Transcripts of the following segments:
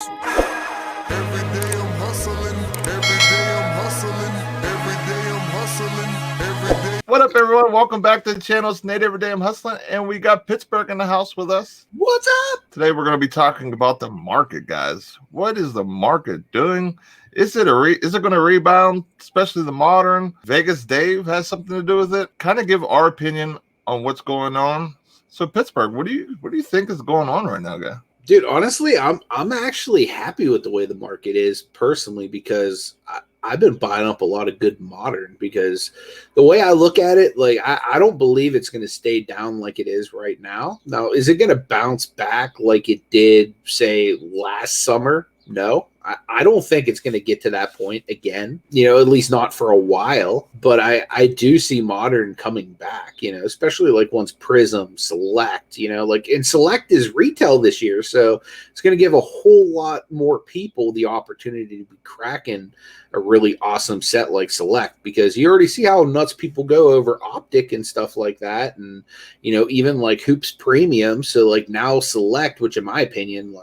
Every day I'm hustling, every day I'm hustling, every day I'm hustling, every day. What up, everyone? Welcome back to the channel. It's Nate Everyday I'm Hustling, and we got Pittsburgh in the house with us. What's up? Today, we're going to be talking about the market, guys. What is the market doing? Is it going to rebound, especially the modern? Vegas Dave has something to do with it. Kind of give our opinion on what's going on. So, Pittsburgh, what do you think is going on right now, guy? Dude, honestly, I'm actually happy with the way the market is personally because I've been buying up a lot of good modern because the way I look at it, like I don't believe it's going to stay down like it is right now. Now, is it going to bounce back like it did, say, last summer? No, I don't think it's going to get to that point again, at least not for a while. But I do see modern coming back, especially like once Prism Select, and Select is retail this year. So it's going to give a whole lot more people the opportunity to be cracking a really awesome set like Select, because you already see how nuts people go over Optic and stuff like that. And, even like Hoops Premium. So like now Select, which in my opinion,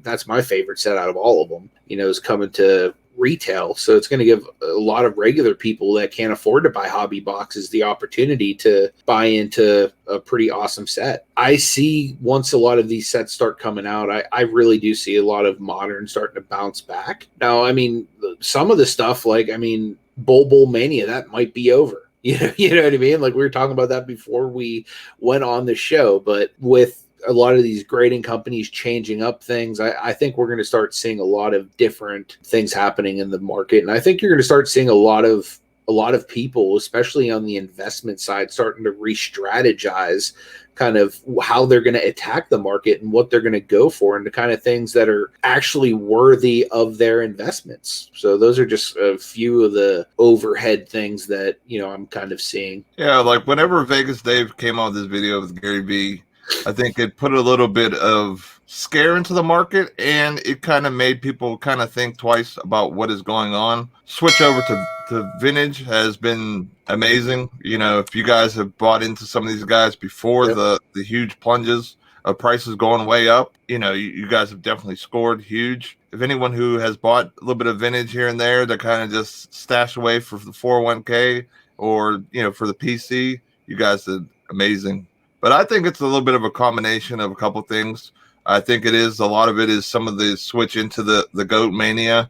that's my favorite set out of all of them, is coming to retail. So it's going to give a lot of regular people that can't afford to buy hobby boxes the opportunity to buy into a pretty awesome set. I see once a lot of these sets start coming out, I really do see a lot of modern starting to bounce back. Now, I mean, some of the stuff Bowl Mania, that might be over. You know what I mean? Like we were talking about that before we went on the show, but with a lot of these grading companies changing up things, I think we're going to start seeing a lot of different things happening in the market. And I think you're going to start seeing a lot of people, especially on the investment side, starting to re-strategize kind of how they're going to attack the market and what they're going to go for and the kind of things that are actually worthy of their investments. So those are just a few of the overhead things that, I'm kind of seeing. Yeah, like whenever Vegas Dave came out with this video with Gary Vee, I think it put a little bit of scare into the market, and it kind of made people kind of think twice about what is going on. Switch over to vintage has been amazing. If you guys have bought into some of these guys before the huge plunges of prices going way up, you guys have definitely scored huge. If anyone who has bought a little bit of vintage here and there, that kind of just stashed away for the 401k or, for the PC, you guys did amazing. But I think it's a little bit of a combination of a couple things. I think a lot of it is some of the switch into the GOAT mania.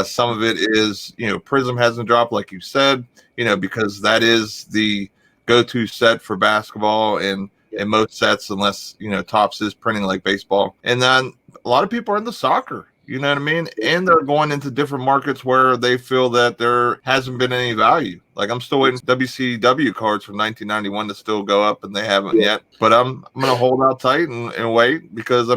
Some of it is, Prism hasn't dropped, like you said, because that is the go-to set for basketball and in most sets, unless, Topps is printing like baseball. And then a lot of people are into soccer. You know what I mean? And they're going into different markets where they feel that there hasn't been any value. Like I'm still waiting for WCW cards from 1991 to still go up, and they haven't yet. But I'm going to hold out tight and wait, because,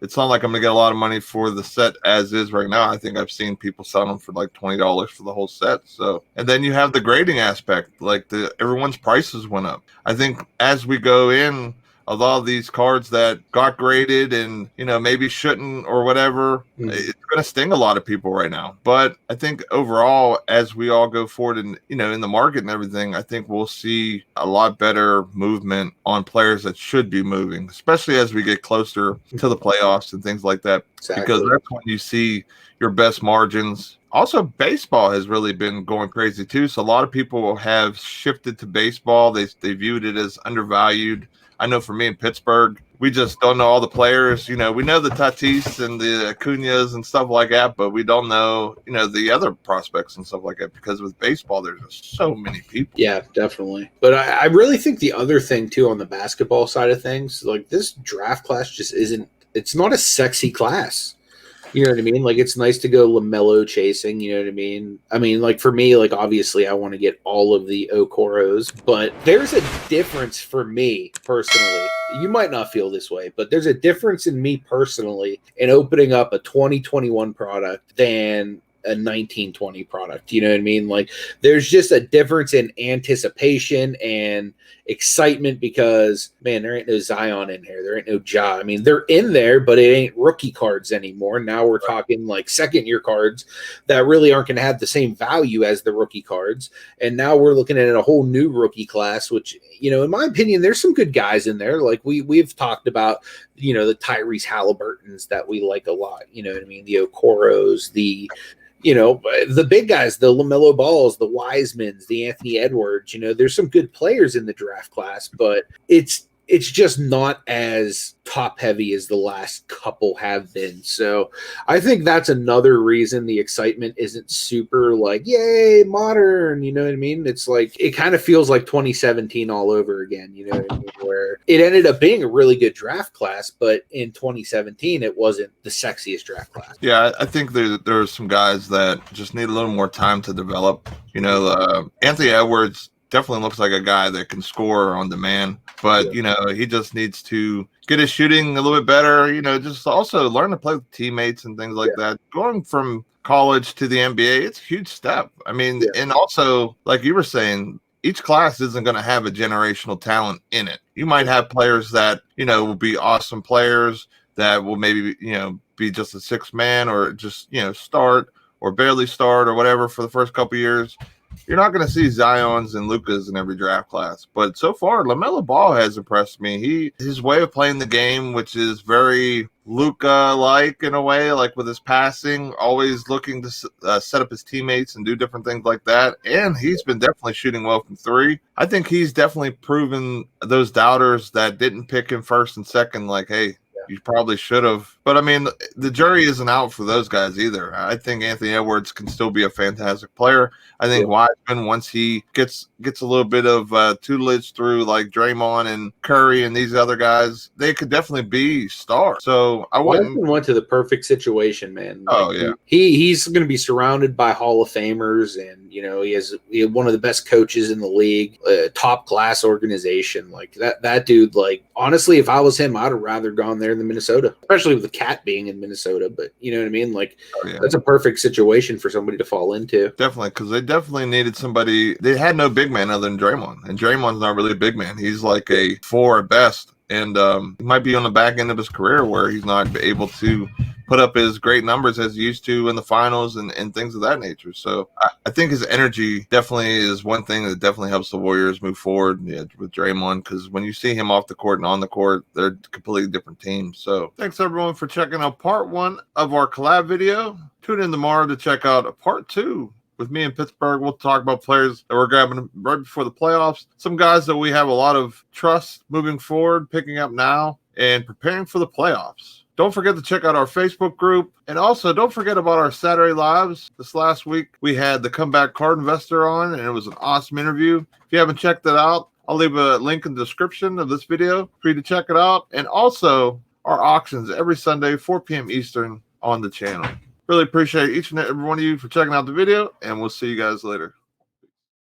it's not like I'm going to get a lot of money for the set as is right now. I think I've seen people sell them for like $20 for the whole set. So, and then you have the grading aspect, like everyone's prices went up. I think as we go in, a lot of these cards that got graded and, maybe shouldn't or whatever, it's going to sting a lot of people right now. But I think overall, as we all go forward and, in the market and everything, I think we'll see a lot better movement on players that should be moving, especially as we get closer to the playoffs and things like that. Exactly. Because that's when you see your best margins. Also, baseball has really been going crazy too. So a lot of people have shifted to baseball. They viewed it as undervalued. I know for me in Pittsburgh, we just don't know all the players. We know the Tatis and the Acuñas and stuff like that, but we don't know, the other prospects and stuff like that, because with baseball, there's just so many people. Yeah, definitely. But I really think the other thing, too, on the basketball side of things, like this draft class just it's not a sexy class. You know what I mean? Like, it's nice to go LaMelo chasing. You know what I mean? Like, for me, like, obviously, I want to get all of the Okoros. But there's a difference for me, personally. You might not feel this way, but there's a difference in me, personally, in opening up a 2021 product than a 1920 product. You know what I mean? Like there's just a difference in anticipation and excitement because, man, there ain't no Zion in here. There ain't no Ja. I mean, they're in there, but it ain't rookie cards anymore. Now we're talking like second-year cards that really aren't going to have the same value as the rookie cards. And now we're looking at a whole new rookie class, which, you know, in my opinion, there's some good guys in there. Like we've talked about, you know, the Tyrese Halliburtons that we like a lot. You know what I mean? The Okoros, the, you know, the big guys, the LaMelo Balls, the Wisemans, the Anthony Edwards. You know, there's some good players in the draft class, but it's just not as top heavy as the last couple have been. So I think that's another reason the excitement isn't super like, yay, modern. You know what I mean? It's like, it kind of feels like 2017 all over again. You know what I mean? Where it ended up being a really good draft class, but in 2017, it wasn't the sexiest draft class. Yeah, I think there are some guys that just need a little more time to develop. You know, Anthony Edwards definitely looks like a guy that can score on demand, but you know, he just needs to get his shooting a little bit better, you know, just also learn to play with teammates and things like that. Going from college to the NBA, it's a huge step. I mean, and also, like you were saying, each class isn't going to have a generational talent in it. You might have players that, you know, will be awesome players that will maybe, you know, be just a sixth man or just, you know, start or barely start or whatever for the first couple of years. You're not going to see Zions and Lukas in every draft class, but so far LaMelo Ball has impressed me. His way of playing the game, which is very Luka-like in a way, like with his passing, always looking to set up his teammates and do different things like that. And he's been definitely shooting well from three. I think he's definitely proven those doubters that didn't pick him first and second, like, hey, you probably should have. But I mean, the jury isn't out for those guys either. I think Anthony Edwards can still be a fantastic player. I think Wiseman, once he gets a little bit of tutelage through like Draymond and Curry and these other guys, they could definitely be stars. So I went to the perfect situation, man. Like, he's going to be surrounded by Hall of Famers, and you know he has one of the best coaches in the league, top class organization. Like that dude. Like honestly, if I was him, I'd have rather gone there than Minnesota, especially with the Cat being in Minnesota. But you know what I mean? Like that's a perfect situation for somebody to fall into. Definitely, because they definitely needed somebody. They had no big man other than Draymond, and Draymond's not really a big man. He's like a 4 at best, and he might be on the back end of his career where he's not able to put up his great numbers as he used to in the finals and things of that nature. So I think his energy definitely is one thing that definitely helps the Warriors move forward with Draymond, because when you see him off the court and on the court, they're completely different teams. So thanks everyone for checking out part 1 of our collab video. Tune in tomorrow to check out part 2. With me in Pittsburgh, we'll talk about players that we're grabbing right before the playoffs. Some guys that we have a lot of trust moving forward, picking up now, and preparing for the playoffs. Don't forget to check out our Facebook group. And also, don't forget about our Saturday Lives. This last week, we had the Comeback Card Investor on, and it was an awesome interview. If you haven't checked it out, I'll leave a link in the description of this video for you to check it out. And also, our auctions every Sunday, 4 p.m. Eastern on the channel. Really appreciate each and every one of you for checking out the video, and we'll see you guys later.